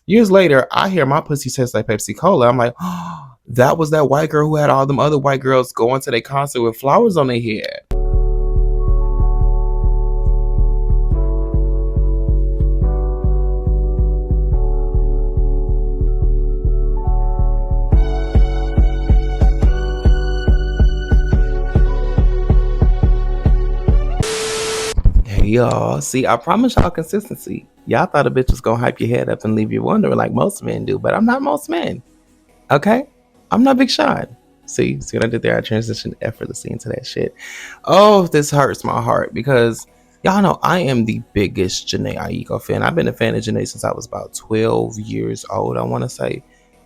Years later, I hear my pussy tastes like Pepsi Cola. I'm like, oh, that was that white girl who had all them other white girls going to their concert with flowers on their head. Hey y'all, see, I promise y'all consistency. Y'all thought a bitch was gonna hype your head up and leave you wondering like most men do, but I'm not most men. Okay? I'm not Big Sean. See what I did there? I transitioned effortlessly into that shit. Oh, this hurts my heart because y'all know I am the biggest Jhene Aiko fan. I've been a fan of Jhene since I was about 12 years old, I want to say.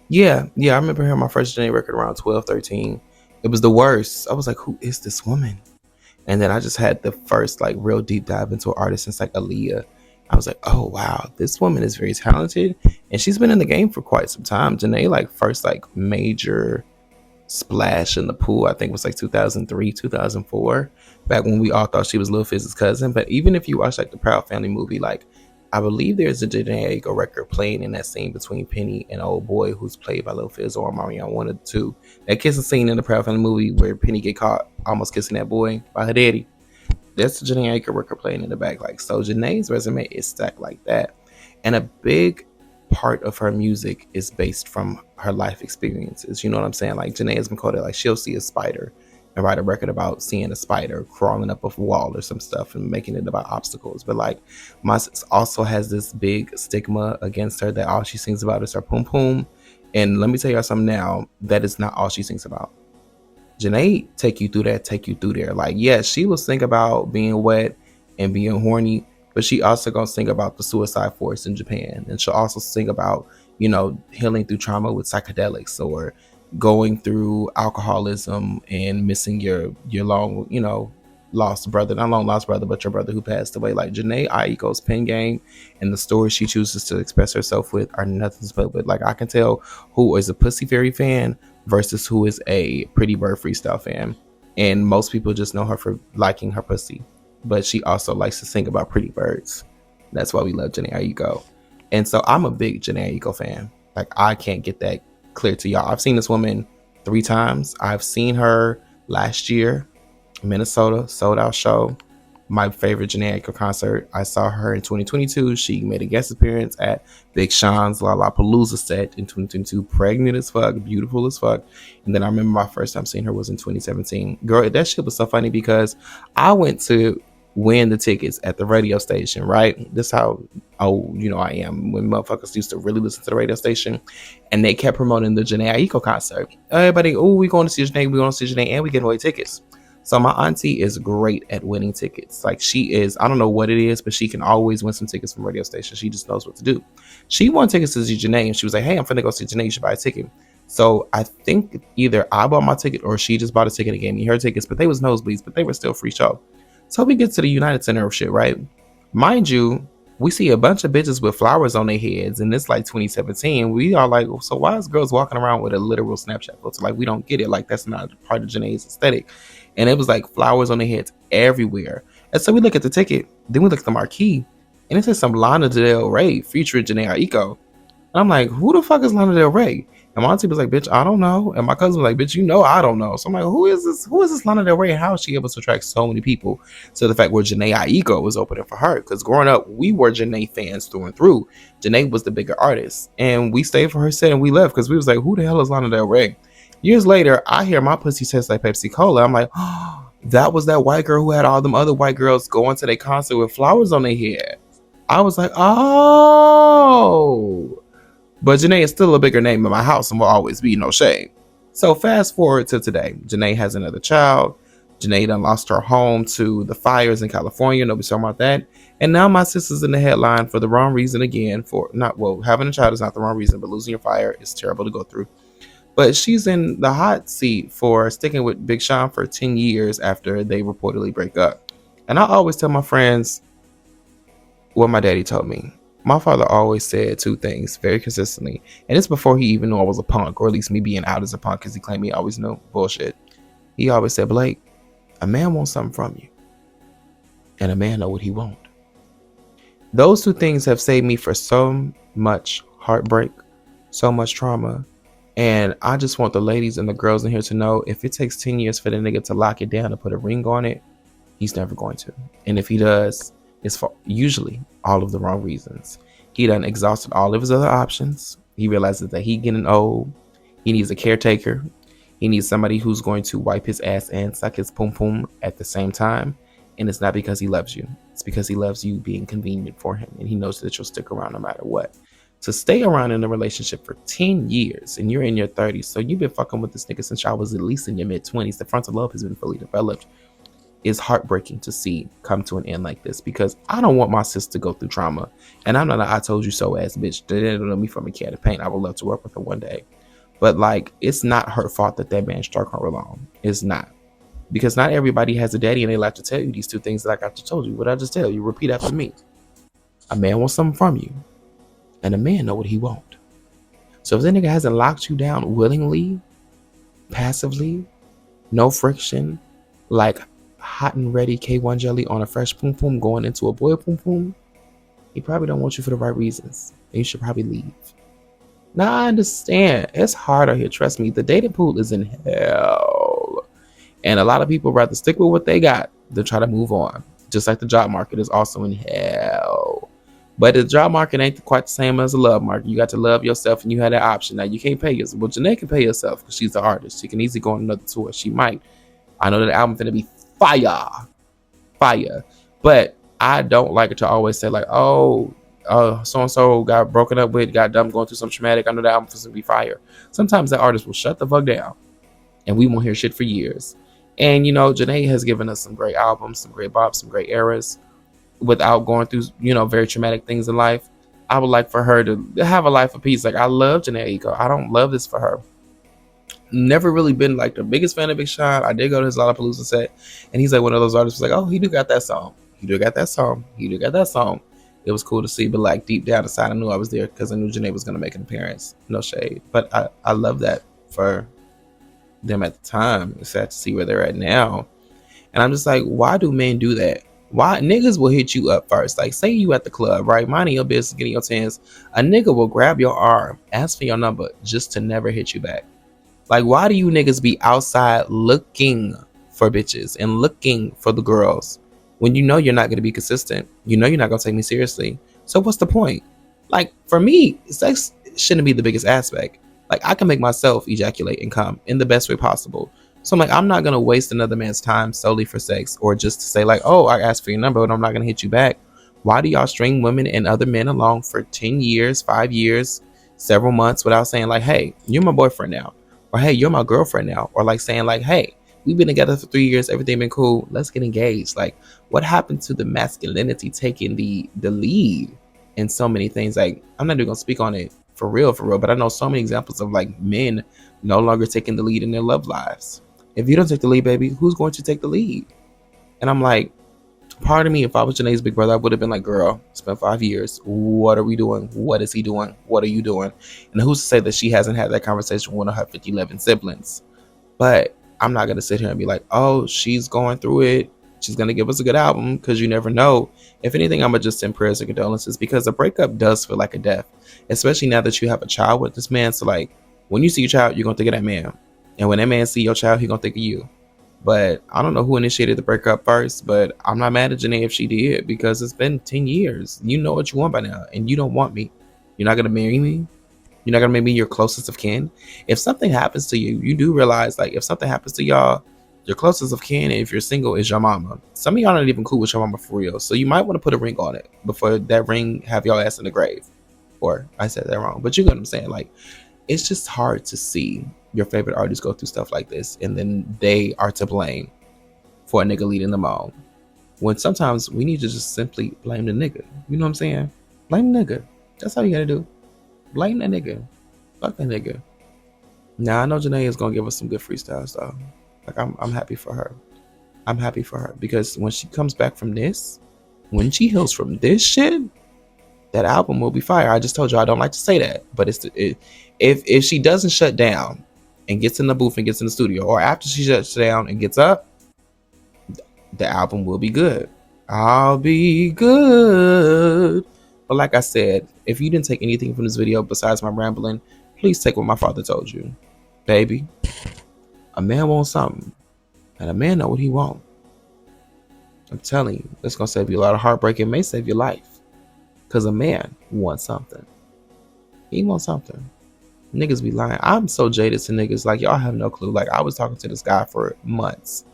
Yeah, I remember hearing my first Jhene record around 12, 13. It was the worst. I was like, who is this woman? And then I just had the first like real deep dive into an artist since like Aaliyah. I was like, oh wow, this woman is very talented, and she's been in the game for quite some time. Jhene like first like major splash in the pool, I think was like 2003, 2004, back when we all thought she was Lil Fizz's cousin. But even if you watch like the Proud Family movie, like I believe there's a Jhene Aiko record playing in that scene between Penny and Old Boy, who's played by Lil Fizz or Marion, one of the two. That kissing scene in the Proud Family movie where Penny get caught almost kissing that boy by her daddy. That's the Jhene Aiko record playing in the back. Like, so Jhene's resume is stacked like that. And a big part of her music is based from her life experiences. You know what I'm saying? Like Jhene has been called it like she'll see a spider and write a record about seeing a spider crawling up a wall or some stuff and making it about obstacles. But like my sis also has this big stigma against her that all she sings about is her poom poom. And let me tell you something now, that is not all she sings about. Jhene take you through that, take you through there. Like, yes, she will sing about being wet and being horny, but she also gonna sing about the suicide force in Japan. And she'll also sing about, you know, healing through trauma with psychedelics or going through alcoholism and missing your long, you know, lost brother, not long lost brother, but your brother who passed away. Like Jhene Aiko's pen game and the stories she chooses to express herself with are nothing but with. Like I can tell who is a Pussy Fairy fan versus who is a Pretty Bird freestyle fan. And most people just know her for liking her pussy, but she also likes to sing about pretty birds. That's why we love Jhene Aiko. And so I'm a big Jhene Aiko fan. Like I can't get that clear to y'all. I've seen this woman 3 times. I've seen her last year, Minnesota, sold out show. My favorite Jhene Aiko concert. I saw her in 2022. She made a guest appearance at Big Sean's Lollapalooza set in 2022. Pregnant as fuck, beautiful as fuck. And then I remember my first time seeing her was in 2017. Girl, that shit was so funny because I went to win the tickets at the radio station, right? This how I am. When motherfuckers used to really listen to the radio station and they kept promoting the Jhene Aiko concert. Everybody, we going to see Jhene, we going to see Jhene, and we get away tickets. So my auntie is great at winning tickets. Like she is, I don't know what it is, but she can always win some tickets from radio stations. She just knows what to do. She won tickets to see Jhene and she was like, hey, I'm finna go see Jhene. You should buy a ticket. So I think either I bought my ticket or she just bought a ticket and gave me her tickets, but they was nosebleeds, but they were still free show. So we get to the United Center of shit, right? Mind you, we see a bunch of bitches with flowers on their heads, and it's like 2017. We are like, so why is girls walking around with a literal Snapchat filter? Like, we don't get it. Like, that's not part of Jhene's aesthetic. And it was like flowers on their heads everywhere. And so we look at the ticket, then we look at the marquee, and it says some Lana Del Rey featuring Jhene Aiko. And I'm like, who the fuck is Lana Del Rey? And my auntie was like, bitch, I don't know. And my cousin was like, bitch, you know I don't know. So I'm like, who is this? Who is this Lana Del Rey? How is she able to attract so many people to the fact where Jhene Aiko was opening for her? Because growing up, we were Jhene fans through and through. Jhene was the bigger artist. And we stayed for her set and we left because we was like, who the hell is Lana Del Rey? Years later, I hear my pussy tastes like Pepsi Cola. I'm like, oh, that was that white girl who had all them other white girls going to their concert with flowers on their head. I was like, oh. But Jhene is still a bigger name in my house and will always be, no shame. So fast forward to today. Jhene has another child. Jhene done lost her home to the fires in California. Nobody's talking about that. And now my sister's in the headline for the wrong reason again. Having a child is not the wrong reason, but losing your fire is terrible to go through. But she's in the hot seat for sticking with Big Sean for 10 years after they reportedly break up. And I always tell my friends what my daddy told me. My father always said 2 things very consistently. And it's before he even knew I was a punk, or at least me being out as a punk, because he claimed he always knew. Bullshit. He always said, Blake, a man wants something from you. And a man know what he wants. Those 2 things have saved me for so much heartbreak, so much trauma. And I just want the ladies and the girls in here to know, if it takes 10 years for the nigga to lock it down and put a ring on it, he's never going to. And if he does, it's for usually all of the wrong reasons. He done exhausted all of his other options. He realizes that he getting old. He needs a caretaker. He needs somebody who's going to wipe his ass and suck his pum pum at the same time. And it's not because he loves you. It's because he loves you being convenient for him. And he knows that you'll stick around no matter what. To stay around in a relationship for 10 years and you're in your 30s, so you've been fucking with this nigga since y'all was at least in your mid-20s. The frontal lobe has been fully developed. Is heartbreaking to see come to an end like this, because I don't want my sister to go through trauma. And I'm not an I told you so ass bitch. They didn't know me from a can of paint. I would love to work with her one day. But like, it's not her fault that that man struck her alone. It's not. Because not everybody has a daddy and they like to tell you these two things that I got to told you. What I just tell you, repeat after me. A man wants something from you. And a man know what he want. So if that nigga hasn't locked you down willingly, passively, no friction, like hot and ready K1 jelly on a fresh poom poom going into a boiled poom poom, he probably don't want you for the right reasons. And you should probably leave. Now I understand. It's hard out here. Trust me. The dating pool is in hell. And a lot of people rather stick with what they got than try to move on. Just like the job market is also in hell. But the job market ain't quite the same as the love market. You got to love yourself and you had that option. Now you can't pay yourself. Well, Jhene can pay herself because she's the artist. She can easily go on another tour. She might. I know that album finna be fire. Fire. But I don't like it to always say like, oh, so-and-so got broken up with, got dumb, going through some traumatic. I know that album finna be fire. Sometimes that artist will shut the fuck down and we won't hear shit for years. And, you know, Jhene has given us some great albums, some great bops, some great eras without going through, you know, very traumatic things in life. I would like for her to have a life of peace. Like, I love Jhene Aiko. I don't love this for her. Never really been like the biggest fan of Big Sean. I did go to his Lollapalooza set, and he's like one of those artists who's like, oh, he do got that song. He do got that song. He do got that song. It was cool to see, but like deep down inside, I knew I was there because I knew Jhene was going to make an appearance. No shade. But I love that for them at the time. It's sad to see where they're at now. And I'm just like, why do men do that? Why niggas will hit you up first? Like, say you at the club, right? Minding your business, getting your tens. A nigga will grab your arm, ask for your number, just to never hit you back. Like, why do you niggas be outside looking for bitches and looking for the girls when you know you're not going to be consistent? You know you're not going to take me seriously. So what's the point? Like, for me, sex shouldn't be the biggest aspect. Like, I can make myself ejaculate and come in the best way possible. So I'm like, I'm not going to waste another man's time solely for sex, or just to say like, oh, I asked for your number, but I'm not going to hit you back. Why do y'all string women and other men along for 10 years, 5 years, several months without saying like, hey, you're my boyfriend now, or hey, you're my girlfriend now, or like saying like, hey, we've been together for 3 years, everything been cool, let's get engaged? Like, what happened to the masculinity taking the lead in so many things? Like, I'm not even gonna speak on it for real, but I know so many examples of like men no longer taking the lead in their love lives. If you don't take the lead, baby, who's going to take the lead? And I'm like, part of me, if I was Jhene's big brother, I would have been like, girl, it's been 5 years. What are we doing? What is he doing? What are you doing? And who's to say that she hasn't had that conversation with one of her 50-11 siblings? But I'm not going to sit here and be like, oh, she's going through it. She's going to give us a good album, because you never know. If anything, I'm going to just send prayers and condolences, because a breakup does feel like a death, especially now that you have a child with this man. So like, when you see your child, you're going to think of that man. And when that man see your child, he going to think of you. But I don't know who initiated the breakup first, but I'm not mad at Jhene if she did, because it's been 10 years. You know what you want by now, and you don't want me. You're not going to marry me. You're not going to make me your closest of kin. If something happens to you, you do realize, like, if something happens to y'all, your closest of kin, if you're single, is your mama. Some of y'all not even cool with your mama for real. So you might want to put a ring on it before that ring have y'all ass in the grave. Or I said that wrong, but you get what I'm saying. Like, it's just hard to see your favorite artists go through stuff like this, and then they are to blame for a nigga leading them on. When sometimes we need to just simply blame the nigga. You know what I'm saying? Blame the nigga. That's all you gotta do. Blame that nigga. Fuck that nigga. Now I know Jhene is gonna give us some good freestyles though. Like, I'm happy for her. I'm happy for her, because when she comes back from this, when she heals from this shit, that album will be fire. I just told you I don't like to say that, but if she doesn't shut down and gets in the booth and gets in the studio, or after she shuts down and gets up, the album will be good. I'll be good. But like I said, if you didn't take anything from this video besides my rambling, please take what my father told you. Baby, a man wants something, and a man know what he wants. I'm telling you, it's going to save you a lot of heartbreak. It may save your life. Because a man wants something. He wants something. Niggas be lying. I'm so jaded to niggas. Like, y'all have no clue. Like, I was talking to this guy for months.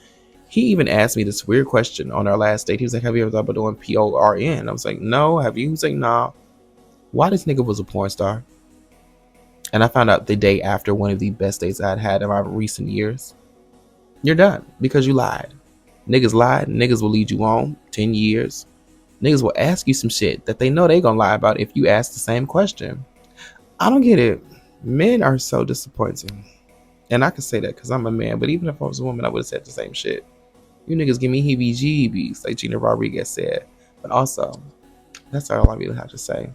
He even asked me this weird question on our last date. He was like, have you ever thought about doing PORN? I was like, no. Have you? He was like, nah. Why this nigga was a porn star? And I found out the day after one of the best dates I'd had in my recent years. You're done because you lied. Niggas lied. Niggas will lead you on 10 years. Niggas will ask you some shit that they know they gonna lie about if you ask the same question. I don't get it. Men are so disappointing. And I can say that because I'm a man. But even if I was a woman, I would have said the same shit. You niggas give me heebie-jeebies, like Gina Rodriguez said. But also, that's all I really have to say.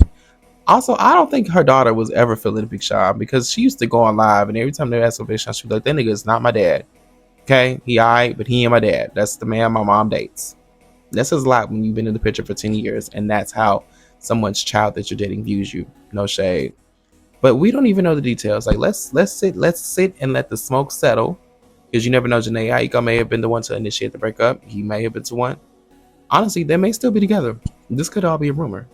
Also, I don't think her daughter was ever feeling Big Sean because she used to go on live and every time they asked for Big Sean, she was like, that nigga is not my dad. Okay? He alright, but he ain't my dad. That's the man my mom dates. That says a lot when you've been in the picture for 10 years and that's how someone's child that you're dating views you. No shade. But we don't even know the details. Like, let's sit and let the smoke settle. Because you never know, Jhene Aiko may have been the one to initiate the breakup. He may have been the one. Honestly, they may still be together. This could all be a rumor.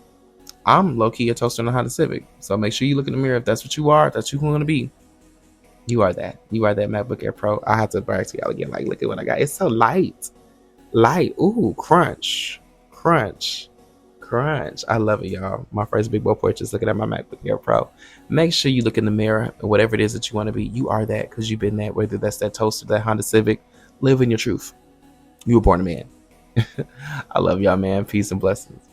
I'm low-key a toaster on a Honda Civic. So make sure you look in the mirror. If that's what you are, if that's who you're going to be. You are that. You are that MacBook Air Pro. I have to brag to y'all again. Like, look at what I got. It's so light. Light. Ooh, crunch. Crunch. Crunch. I love it, y'all. My first big boy porch is looking at my MacBook Air Pro. Make sure you look in the mirror, whatever it is that you want to be. You are that because you've been that, whether that's that toaster, that Honda Civic. Live in your truth. You were born a man. I love y'all, man. Peace and blessings.